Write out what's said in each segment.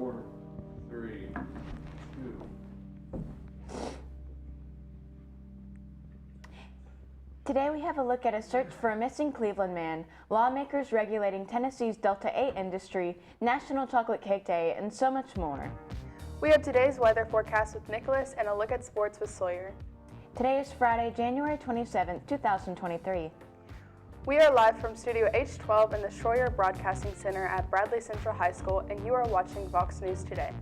4, 3, 2. Today we have a look at a search for a missing Cleveland man, lawmakers regulating Tennessee's Delta 8 industry, National Chocolate Cake Day, and so much more. We have today's weather forecast with Nicholas and a look at sports with Sawyer. Today is Friday, January 27, 2023. We are live from Studio H12 in the Shroyer Broadcasting Center at Bradley Central High School, and you are watching Vox News Today.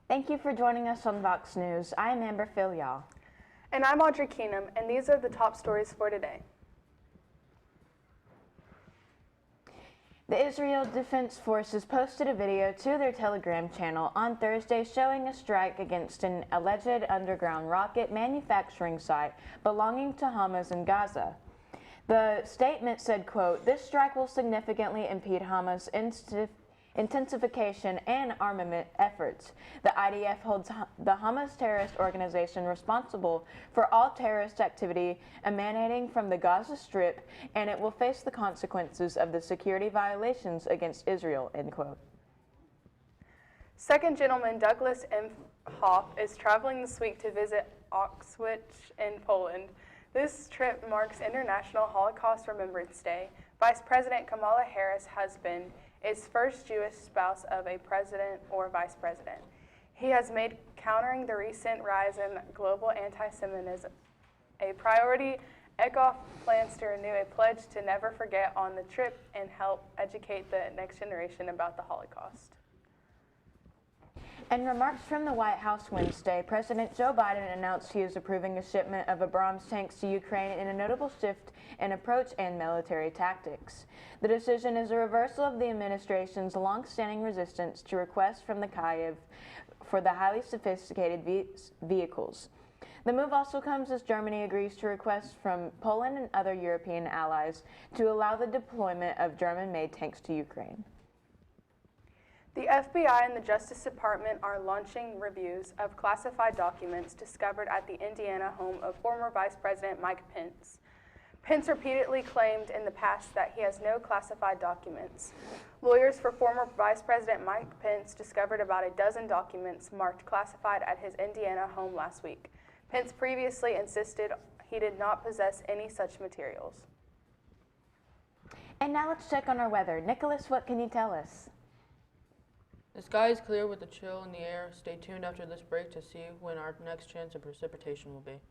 Thank you for joining us on Vox News. I am Amber Filial. And I'm Audrey Keenum, and these are the top stories for today. The Israel Defense Forces posted a video to their Telegram channel on Thursday showing a strike against an alleged underground rocket manufacturing site belonging to Hamas in Gaza. The statement said, quote, "This strike will significantly impede Hamas' intensification and armament efforts. The IDF holds the Hamas terrorist organization responsible for all terrorist activity emanating from the Gaza Strip, and it will face the consequences of the security violations against Israel," end quote. Second Gentleman Douglas M. Hoff is traveling this week to visit Auschwitz in Poland. This trip marks International Holocaust Remembrance Day. Vice President Kamala Harris' husband is first Jewish spouse of a president or vice president. He has made countering the recent rise in global anti-Semitism a priority. Eckhoff plans to renew a pledge to never forget on the trip and help educate the next generation about the Holocaust. In remarks from the White House Wednesday, President Joe Biden announced he is approving a shipment of Abrams tanks to Ukraine in a notable shift in approach and military tactics. The decision is a reversal of the administration's long-standing resistance to requests from the Kyiv for the highly sophisticated vehicles. The move also comes as Germany agrees to requests from Poland and other European allies to allow the deployment of German-made tanks to Ukraine. The FBI and the Justice Department are launching reviews of classified documents discovered at the Indiana home of former Vice President Mike Pence. Pence repeatedly claimed in the past that he has no classified documents. Lawyers for former Vice President Mike Pence discovered about a dozen documents marked classified at his Indiana home last week. Pence previously insisted he did not possess any such materials. And now let's check on our weather. Nicholas, what can you tell us? The sky is clear with a chill in the air. Stay tuned after this break to see when our next chance of precipitation will be.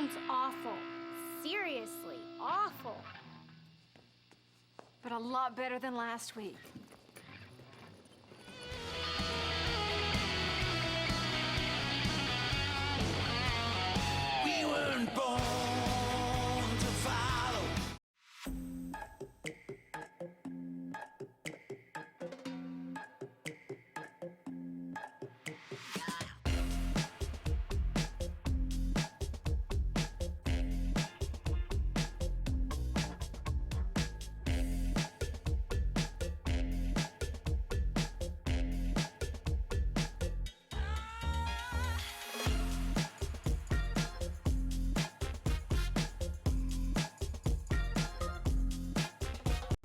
sounds awful. Seriously, awful. But a lot better than last week. We weren't born to follow.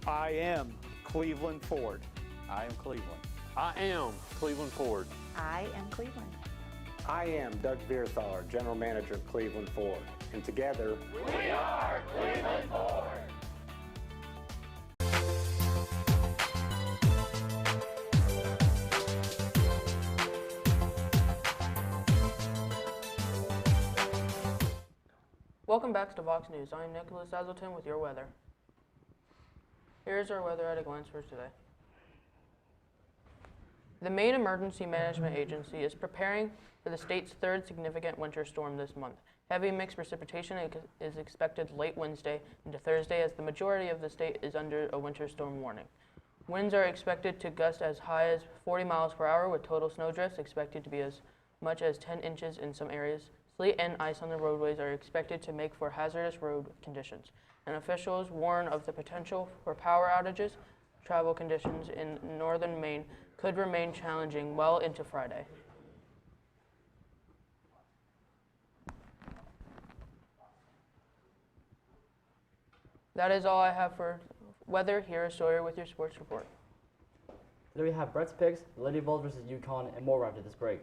I am Cleveland Ford. I am Cleveland. I am Cleveland Ford. I am Cleveland. I am Doug Vierthaler, General Manager of Cleveland Ford, and together, We are Cleveland Ford. Welcome back to Vox News. I'm Nicholas Hazelton with your weather. Here's our weather at a glance for today. The Maine Emergency Management Agency is preparing for the state's third significant winter storm this month. Heavy mixed precipitation is expected late Wednesday into Thursday as the majority of the state is under a winter storm warning. Winds are expected to gust as high as 40 miles per hour with total snowdrifts expected to be as much as 10 inches in some areas. Sleet and ice on the roadways are expected to make for hazardous road conditions, and officials warn of the potential for power outages. Travel conditions in northern Maine could remain challenging well into Friday. That is all I have for weather. Here is Sawyer with your sports report. Today we have Brett's picks, Lady Bulls versus UConn, and more after this break.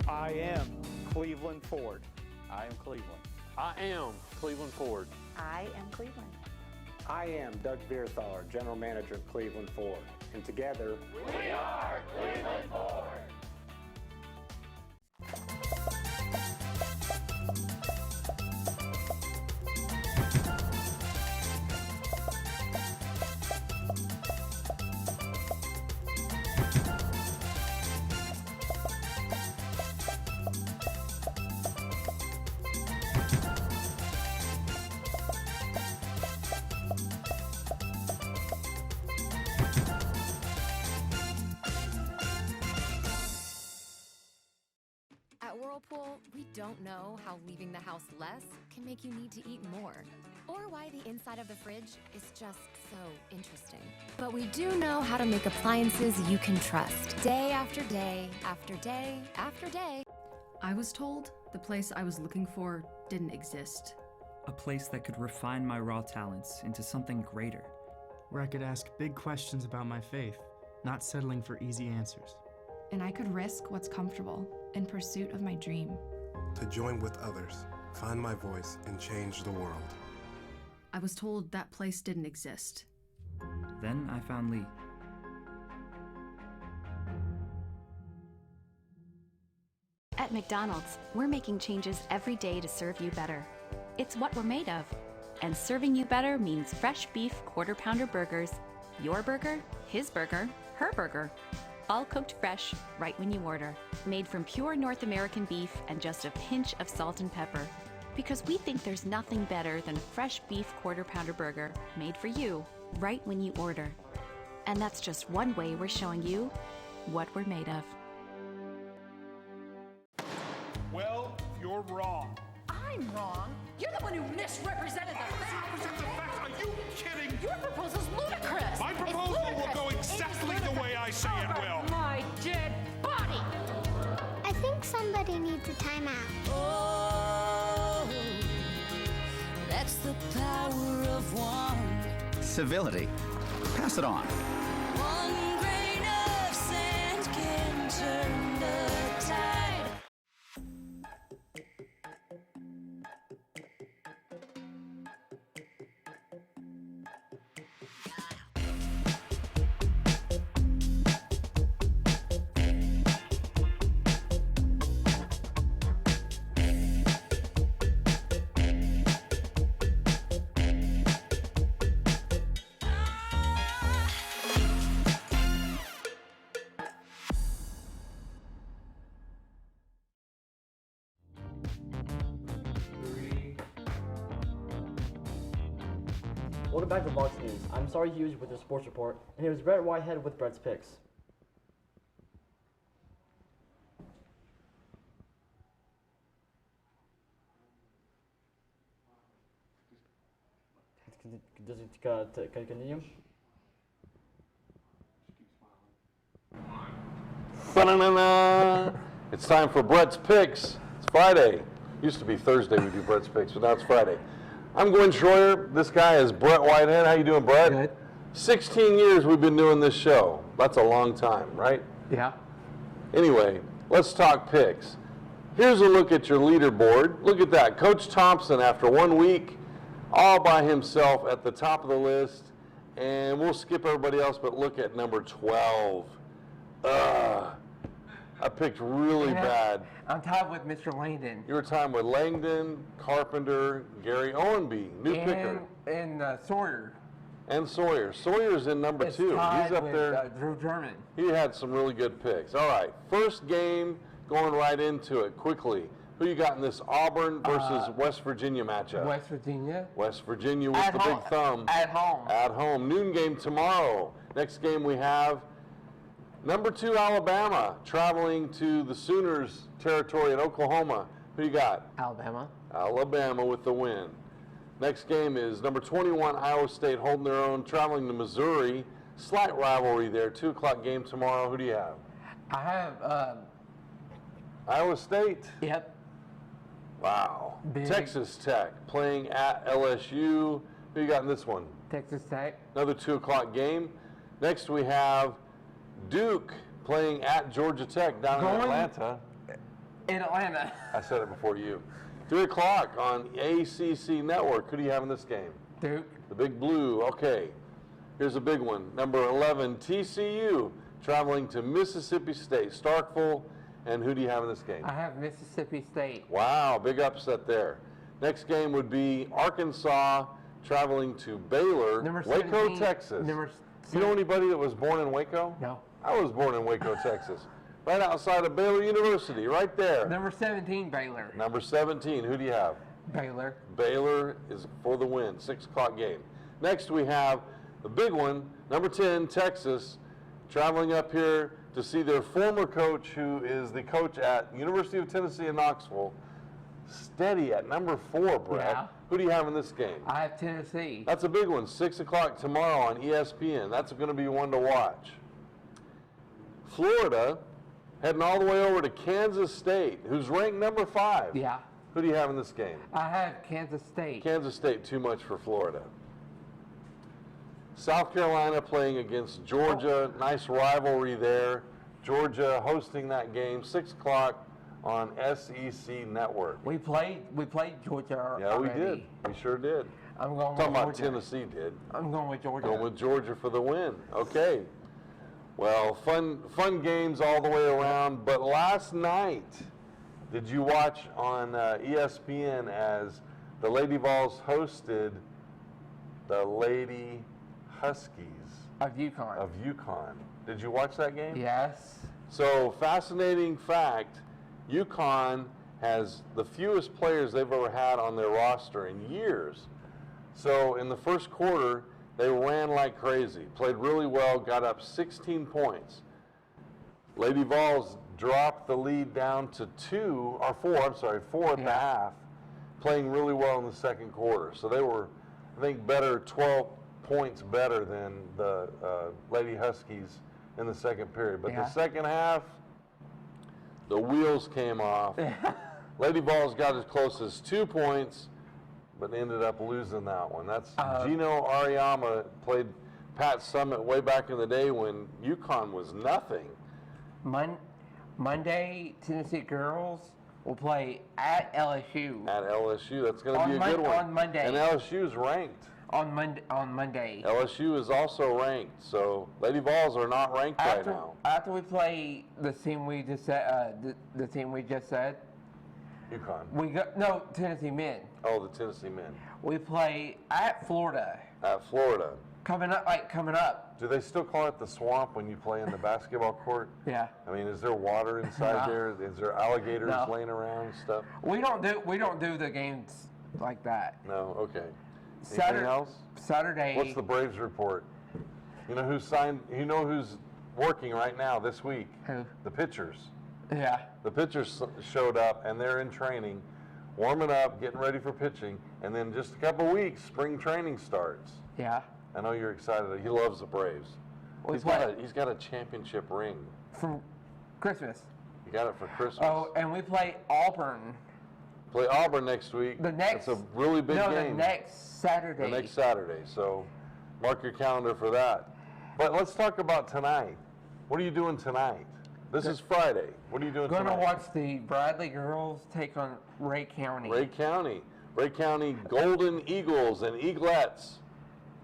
I am Cleveland Ford. I am Cleveland. I am Cleveland Ford. I am Cleveland. I am Doug Vierthaler, General Manager of Cleveland Ford, and together, We are Cleveland Ford. At Whirlpool, we don't know how leaving the house less can make you need to eat more, or why the inside of the fridge is just so interesting. But we do know how to make appliances you can trust, day after day, after day, after day. I was told the place I was looking for didn't exist. A place that could refine my raw talents into something greater. Where I could ask big questions about my faith, not settling for easy answers. And I could risk what's comfortable in pursuit of my dream. To join with others, find my voice, and change the world. I was told that place didn't exist. Then I found Lee. At McDonald's, we're making changes every day to serve you better. It's what we're made of. And serving you better means fresh beef quarter-pounder burgers. Your burger, his burger, her burger. All cooked fresh, right when you order. Made from pure North American beef and just a pinch of salt and pepper. Because we think there's nothing better than a fresh beef quarter-pounder burger made for you, right when you order. And that's just one way we're showing you what we're made of. Well, you're wrong. I'm wrong. You're the one who misrepresented the facts. Misrepresent the facts? Are you kidding? Your proposal's ludicrous. My proposal will go exactly the way I say it will. My dead body. I think somebody needs a timeout. Oh, that's the power of one. Civility. Pass it on. One grain of sand can turn the tide. Welcome back to Vox News. I'm Sorry Hughes with your sports report, and here's Brett Whitehead with Brett's picks. Does it continue? It's time for Brett's Picks. It's Friday. Used to be Thursday we do Brett's Picks, but now it's Friday. I'm Gwen Shroyer. This guy is Brett Whitehead. How you doing, Brett? Good. 16 years we've been doing this show. That's a long time, right? Yeah. Anyway, let's talk picks. Here's a look at your leaderboard. Look at that. Coach Thompson, after 1 week, all by himself at the top of the list. And we'll skip everybody else, but look at number 12. I picked really bad. I'm tied with Mr. Langdon. You were tied with Langdon, Carpenter, Gary Owenby, new picker. And Sawyer. And Sawyer. Sawyer's in number 2. He's up with, there. Drew German. He had some really good picks. All right, first game, going right into it quickly. Who you got in this Auburn versus West Virginia matchup? West Virginia. West Virginia with the big thumb. At home. At home. Noon game tomorrow. Next game we have number 2 Alabama traveling to the Sooners territory in Oklahoma. Who you got? Alabama. Alabama with the win. Next game is number 21 Iowa State holding their own, traveling to Missouri. Slight rivalry there. 2 o'clock game tomorrow. Who do you have? I have Iowa State. Yep. Wow. Big. Texas Tech playing at LSU. Who you got in this one? Texas Tech. Another 2 o'clock game. Next we have Duke playing at Georgia Tech down in Atlanta. In Atlanta. I said it before you. 3 o'clock on ACC Network. Who do you have in this game? Duke. The Big Blue. Okay. Here's a big one. Number 11 TCU traveling to Mississippi State. Starkville. And who do you have in this game? I have Mississippi State. Wow, big upset there. Next game would be Arkansas traveling to Baylor, Waco, Texas. You know anybody that was born in Waco? No. I was born in Waco, Texas. Right outside of Baylor University, right there. Number 17, Baylor. Number 17, who do you have? Baylor. Baylor is for the win, 6 o'clock game. Next we have the big one, number 10, Texas, traveling up here to see their former coach, who is the coach at University of Tennessee in Knoxville, steady at number 4, Brett. Yeah. Who do you have in this game? I have Tennessee. That's a big one, 6 o'clock tomorrow on ESPN. That's going to be one to watch. Florida heading all the way over to Kansas State, who's ranked number 5. Yeah. Who do you have in this game? I have Kansas State. Kansas State, too much for Florida. South Carolina playing against Georgia. Nice rivalry there. Georgia hosting that game, 6 o'clock on SEC Network. We played Georgia. Yeah, already. we did. We sure did. I'm going Talking with about Georgia. Tennessee did. I'm going with Georgia. Going with Georgia for the win. Okay. Well, fun games all the way around. But last night, did you watch on ESPN as the Lady Vols hosted the Lady Huskies of UConn? Did you watch that game? Yes. So, fascinating fact, UConn has the fewest players they've ever had on their roster in years. So, in the first quarter, they ran like crazy, played really well, got up 16 points. Lady Vols dropped the lead down to 4 at the half, playing really well in the second quarter. So they were, I think, 12 points better than the Lady Huskies in the second period. But the second half, the wheels came off. Lady Vols got as close as 2 points, but ended up losing that one. That's Gino Ariyama played Pat Summitt way back in the day when UConn was nothing. Monday, Tennessee girls will play at LSU. At LSU, that's going to be a good one. On Monday. And LSU's ranked. On Monday. LSU is also ranked, so Lady Vols are not ranked right now. After we play the team we just said, the team we just said. UConn. Tennessee men. Oh, the Tennessee men. We play at Florida. At Florida. Coming up. Do they still call it the swamp when you play in the basketball court? Yeah. I mean, is there water inside there? Is there alligators laying around and stuff? We don't do the games like that. No. Okay. Anything else? Saturday. What's the Braves report? You know who's signed? You know who's working right now this week? Who? The pitchers. Yeah. The pitchers showed up and they're in training, warming up, getting ready for pitching, and then just a couple weeks, spring training starts. Yeah. I know you're excited. He loves the Braves. He's got a championship ring. For Christmas. You got it for Christmas. Oh, and we play Auburn. Play Auburn next week. It's a really big game. No, the next Saturday. The next Saturday. So mark your calendar for that. But let's talk about tonight. What are you doing tonight? This is Friday. What are you doing tonight? Going to watch the Bradley girls take on Ray County. Ray County. Ray County Golden Eagles and Eaglettes,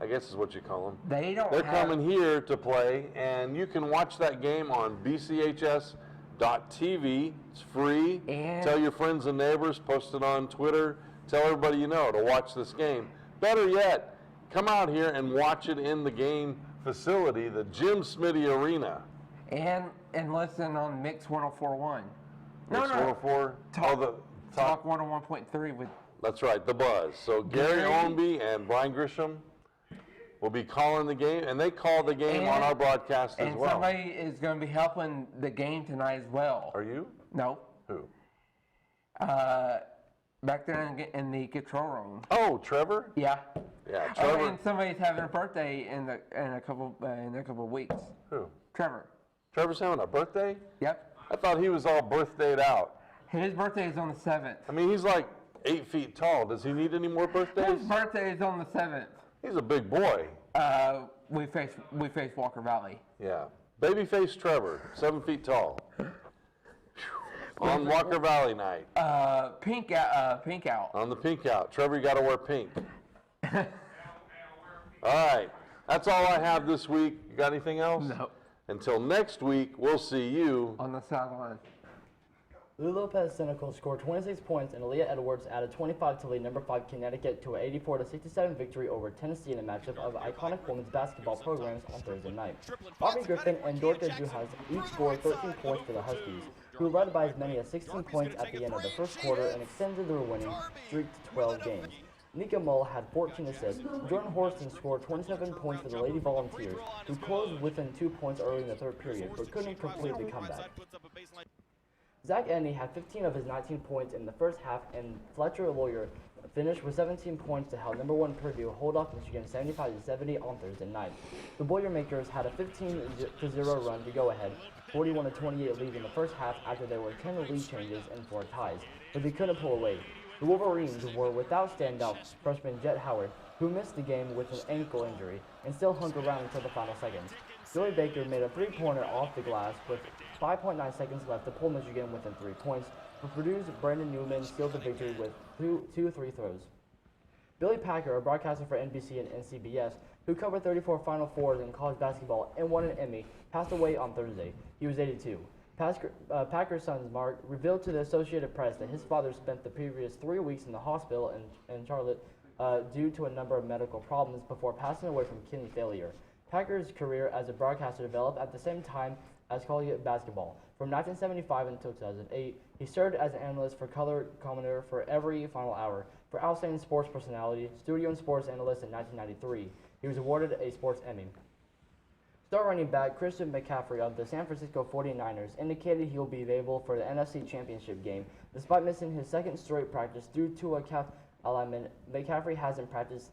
I guess is what you call them. They're coming here to play, and you can watch that game on BCHS.TV. It's free. And tell your friends and neighbors, post it on Twitter. Tell everybody you know to watch this game. Better yet, come out here and watch it in the game facility, the Jim Smitty Arena. And listen on Mix 104.1. Mix 104? Talk 101.3 with... That's right, the Buzz. So Gary Ownby and Brian Grisham will be calling the game, and they call the game on our broadcast as well. And somebody is going to be helping the game tonight as well. Are you? No. Who? Back there in the control room. Oh, Trevor? Yeah. Yeah, Trevor. Oh, and somebody's having a birthday in a couple of weeks. Who? Trevor. Trevor's having a birthday? Yep. I thought he was all birthdayed out. His birthday is on the 7th. I mean, he's like 8 feet tall. Does he need any more birthdays? His birthday is on the 7th. He's a big boy. We face Walker Valley. Yeah. Babyface Trevor, 7 feet tall. On Walker Valley night. Pink out. On the pink out. Trevor, you got to wear pink. All right. That's all I have this week. You got anything else? No. Until next week, we'll see you on the sideline. Lou Lopez Senecal scored 26 points, and Aaliyah Edwards added 25 to lead number 5 Connecticut to an 84-67 victory over Tennessee in a matchup of iconic women's basketball programs on Thursday night. Bobby Griffin and Dorka Juhas each scored 13 points for the Huskies, who led by as many as 16 points at the end of the first quarter and extended their winning streak to 12 games. Nika Mull had 14 assists. Jordan Horston scored 27 points for the Lady Volunteers, who closed within 2 points early in the third period, but couldn't complete the comeback. Zach Edney had 15 of his 19 points in the first half, and Fletcher Lawyer finished with 17 points to help number 1 Purdue hold off Michigan 75-70 on Thursday night. The Boilermakers had a 15-0 run to go ahead, 41-28 lead in the first half after there were 10 lead changes and 4 ties, but they couldn't pull away. The Wolverines were without standout freshman Jet Howard, who missed the game with an ankle injury and still hung around until the final seconds. Joey Baker made a three-pointer off the glass with 5.9 seconds left to pull Michigan within 3 points, but Purdue's Brandon Newman sealed the victory with two free throws. Billy Packer, a broadcaster for NBC and NCBS, who covered 34 Final Fours in college basketball and won an Emmy, passed away on Thursday. He was 82. Packer's son, Mark, revealed to the Associated Press that his father spent the previous 3 weeks in the hospital in Charlotte due to a number of medical problems before passing away from kidney failure. Packer's career as a broadcaster developed at the same time as college basketball. From 1975 until 2008, he served as an analyst for color commentator for Every Final Hour. For Outstanding Sports Personality, Studio and Sports Analyst in 1993. He was awarded a Sports Emmy. Star running back Christian McCaffrey of the San Francisco 49ers indicated he will be available for the NFC Championship game. Despite missing his second straight practice due to a calf alignment, McCaffrey hasn't practiced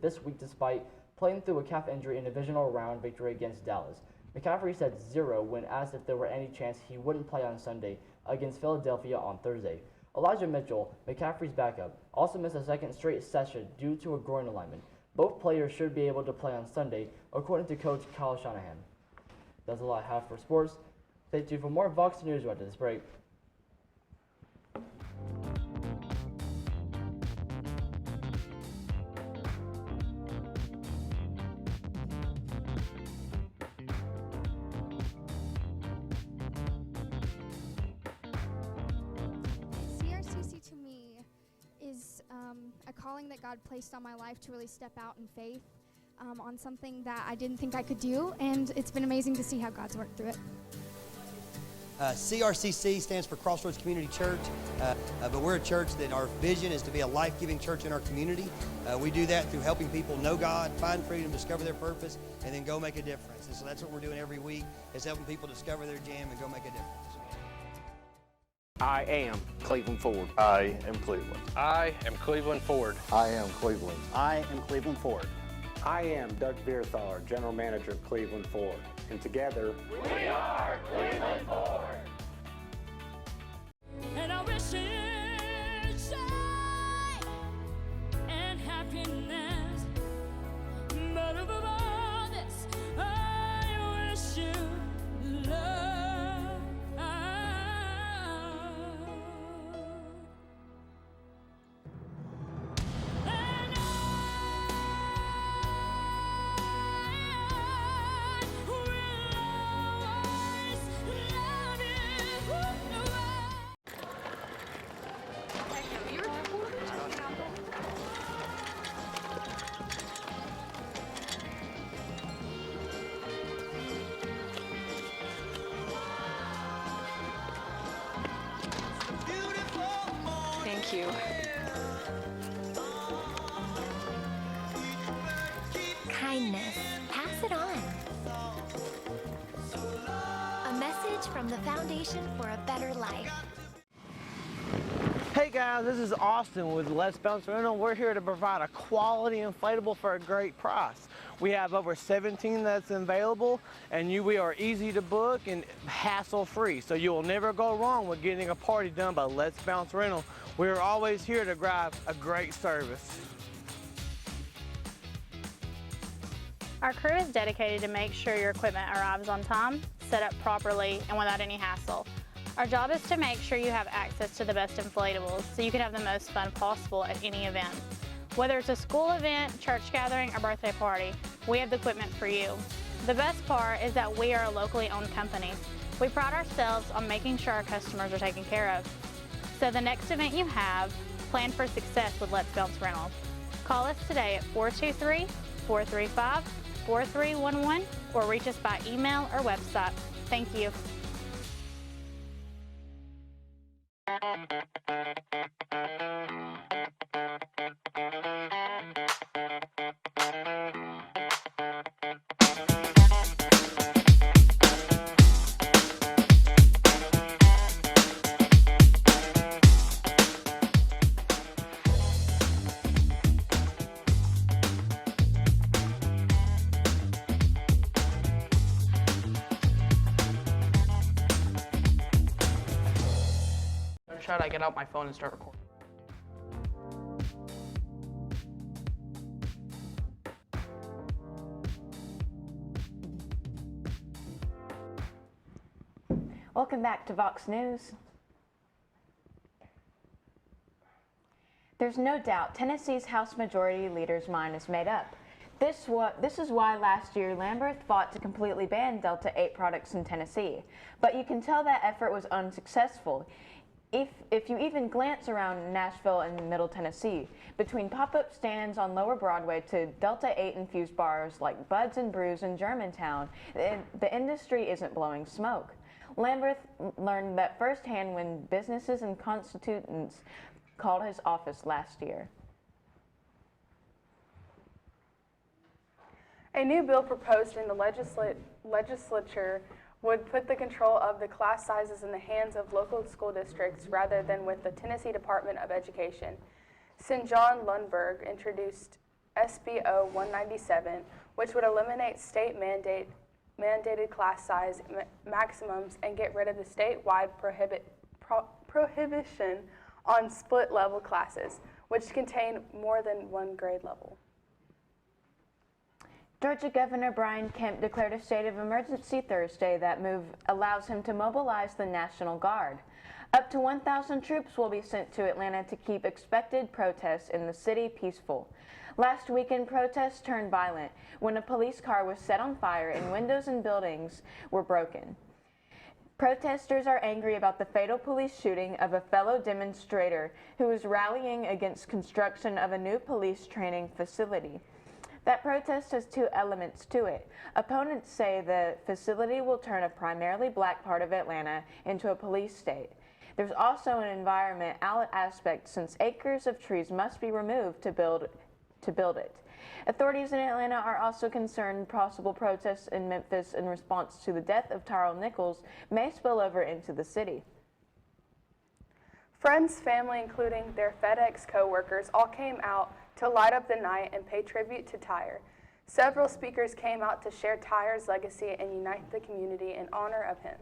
this week despite playing through a calf injury in a divisional round victory against Dallas. McCaffrey said 0 when asked if there were any chance he wouldn't play on Sunday against Philadelphia on Thursday. Elijah Mitchell, McCaffrey's backup, also missed a second straight session due to a groin alignment. Both players should be able to play on Sunday, according to coach Kyle Shanahan. That's all I have for sports. Stay tuned for more Vox News after this break. CRCC to me is a calling that God placed on my life to really step out in faith on something that I didn't think I could do, and it's been amazing to see how God's worked through it. CRCC stands for Crossroads Community Church, but we're a church that our vision is to be a life-giving church in our community. We do that through helping people know God, find freedom, discover their purpose, and then go make a difference. And so that's what we're doing every week, is helping people discover their jam and go make a difference. I am Cleveland Ford. I am Cleveland. I am Cleveland Ford. I am Cleveland. I am Cleveland Ford. I am Doug Vierthaler, General Manager of Cleveland Ford. And together, we are Cleveland Ford. And I wish it joy and happiness, but above all this, I wish you love. Thank you. Kindness. Pass it on. A message from the Foundation for a Better Life. Hey guys, this is Austin with Let's Bounce Rental. We're here to provide a quality inflatable for a great price. We have over 17 that's available, and we are easy to book and hassle-free, so you will never go wrong with getting a party done by Let's Bounce Rental. We are always here to provide a great service. Our crew is dedicated to make sure your equipment arrives on time, set up properly, and without any hassle. Our job is to make sure you have access to the best inflatables so you can have the most fun possible at any event. Whether it's a school event, church gathering, or birthday party, we have the equipment for you. The best part is that we are a locally owned company. We pride ourselves on making sure our customers are taken care of. So the next event you have, plan for success with Let's Bounce Rental. Call us today at 423-435-4311 or reach us by email or website. Thank you. Should I get out my phone and start recording? Welcome back to Vox News. There's no doubt Tennessee's House Majority Leader's mind is made up. This is why last year Lamberth fought to completely ban Delta 8 products in Tennessee. But you can tell that effort was unsuccessful. If you even glance around Nashville and Middle Tennessee, between pop-up stands on Lower Broadway to Delta 8 infused bars like Buds and Brews in Germantown, the industry isn't blowing smoke. Lamberth learned that firsthand when businesses and constituents called his office last year. A new bill proposed in the legislature would put the control of the class sizes in the hands of local school districts rather than with the Tennessee Department of Education. St. John Lundberg introduced SBO 197, which would eliminate state mandated class size maximums and get rid of the statewide prohibition on split-level classes, which contain more than one grade level. Georgia Governor Brian Kemp declared a state of emergency Thursday. That move allows him to mobilize the National Guard. Up to 1,000 troops will be sent to Atlanta to keep expected protests in the city peaceful. Last weekend, protests turned violent when a police car was set on fire and windows in buildings were broken. Protesters are angry about the fatal police shooting of a fellow demonstrator who was rallying against construction of a new police training facility. That protest has two elements to it. Opponents say the facility will turn a primarily black part of Atlanta into a police state. There's also an environmental aspect since acres of trees must be removed to build it. Authorities in Atlanta are also concerned possible protests in Memphis in response to the death of Tyrell Nichols may spill over into the city. Friends, family, including their FedEx co-workers, all came out to light up the night and pay tribute to Tyre. Several speakers came out to share Tyre's legacy and unite the community in honor of him.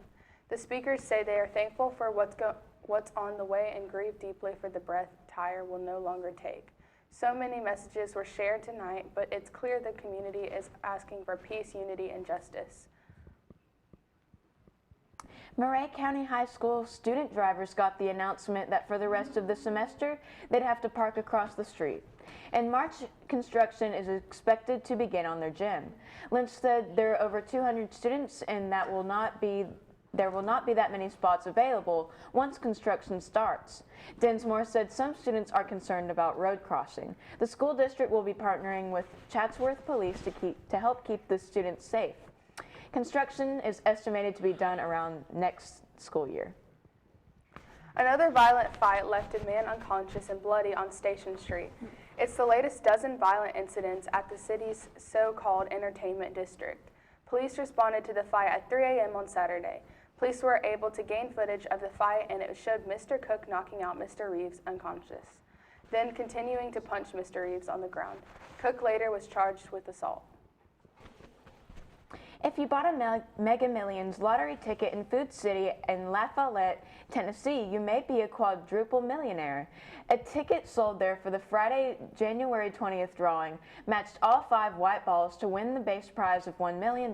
The speakers say they are thankful for what's on the way and grieve deeply for the breath Tyre will no longer take. So many messages were shared tonight, but it's clear the community is asking for peace, unity, and justice. Murray County High School student drivers got the announcement that for the rest of the semester, they'd have to park across the street. In March, construction is expected to begin on their gym. Lynch said there are over 200 students and there will not be that many spots available once construction starts. Densmore said some students are concerned about road crossing. The school district will be partnering with Chatsworth Police to help keep the students safe. Construction is estimated to be done around next school year. Another violent fight left a man unconscious and bloody on Station Street. It's the latest dozen violent incidents at the city's so-called entertainment district. Police responded to the fight at 3 a.m. on Saturday. Police were able to gain footage of the fight and it showed Mr. Cook knocking out Mr. Reeves unconscious, then continuing to punch Mr. Reeves on the ground. Cook later was charged with assault. If you bought a Mega Millions lottery ticket in Food City in Lafayette, Tennessee, you may be a quadruple millionaire. A ticket sold there for the Friday, January 20th drawing matched all 5 white balls to win the base prize of $1 million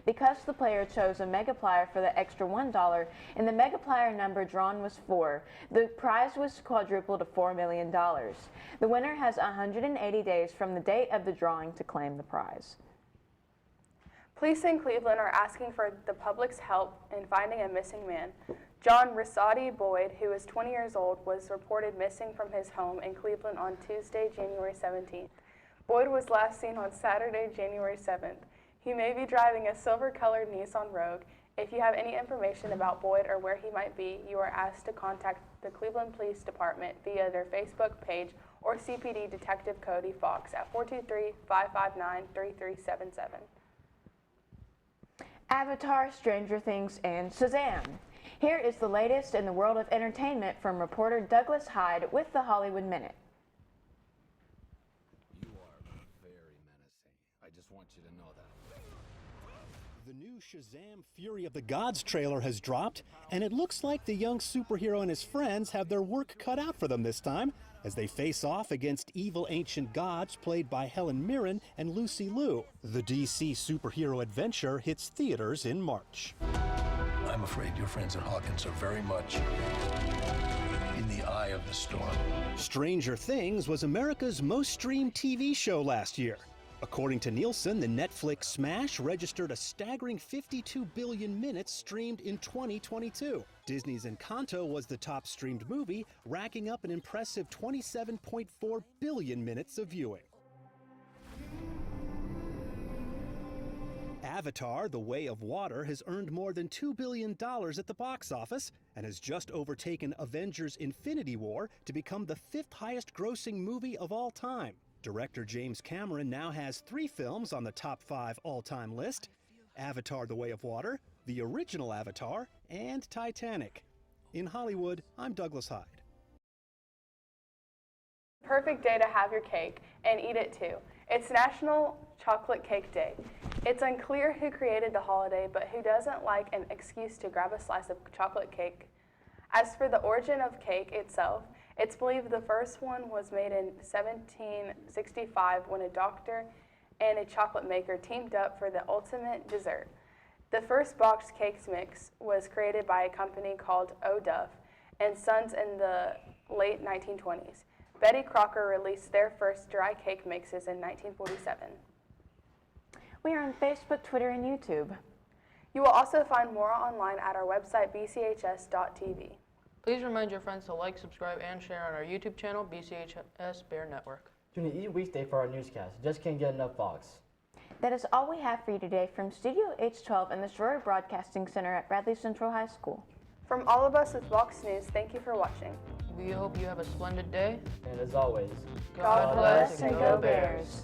because the player chose a Megaplier for the extra $1 and the Megaplier number drawn was 4. The prize was quadrupled to $4 million. The winner has 180 days from the date of the drawing to claim the prize. Police in Cleveland are asking for the public's help in finding a missing man. John Rosati Boyd, who is 20 years old, was reported missing from his home in Cleveland on Tuesday, January 17th. Boyd was last seen on Saturday, January 7th. He may be driving a silver-colored Nissan Rogue. If you have any information about Boyd or where he might be, you are asked to contact the Cleveland Police Department via their Facebook page or CPD Detective Cody Fox at 423-559-3377. Avatar, Stranger Things, and Shazam. Here is the latest in the world of entertainment from reporter Douglas Hyde with the Hollywood Minute. You are very menacing. I just want you to know that. The new Shazam! Fury of the Gods trailer has dropped, and it looks like the young superhero and his friends have their work cut out for them this time as they face off against evil ancient gods played by Helen Mirren and Lucy Liu. The DC superhero adventure hits theaters in March. I'm afraid your friends at Hawkins are very much in the eye of the storm. Stranger Things was America's most streamed TV show last year. According to Nielsen, the Netflix smash registered a staggering 52 billion minutes streamed in 2022. Disney's Encanto was the top streamed movie, racking up an impressive 27.4 billion minutes of viewing. Avatar: The Way of Water has earned more than $2 billion at the box office and has just overtaken Avengers: Infinity War to become the 5th highest grossing movie of all time. Director James Cameron now has 3 films on the top 5 all-time list: Avatar: The Way of Water, the original Avatar, and Titanic. In Hollywood, I'm Douglas Hyde. Perfect day to have your cake and eat it too. It's National Chocolate Cake Day. It's unclear who created the holiday, but who doesn't like an excuse to grab a slice of chocolate cake? As for the origin of cake itself, it's believed the first one was made in 1765 when a doctor and a chocolate maker teamed up for the ultimate dessert. The first boxed cakes mix was created by a company called O. Duff and Sons in the late 1920s. Betty Crocker released their first dry cake mixes in 1947. We are on Facebook, Twitter, and YouTube. You will also find more online at our website, bchs.tv. Please remind your friends to like, subscribe, and share on our YouTube channel, BCHS Bear Network. Tune in each weekday for our newscast. You just can't get enough Vox. That is all we have for you today from Studio H12 and the Shroyer Broadcasting Center at Bradley Central High School. From all of us with Vox News, thank you for watching. We hope you have a splendid day. And as always, God bless and go Bears.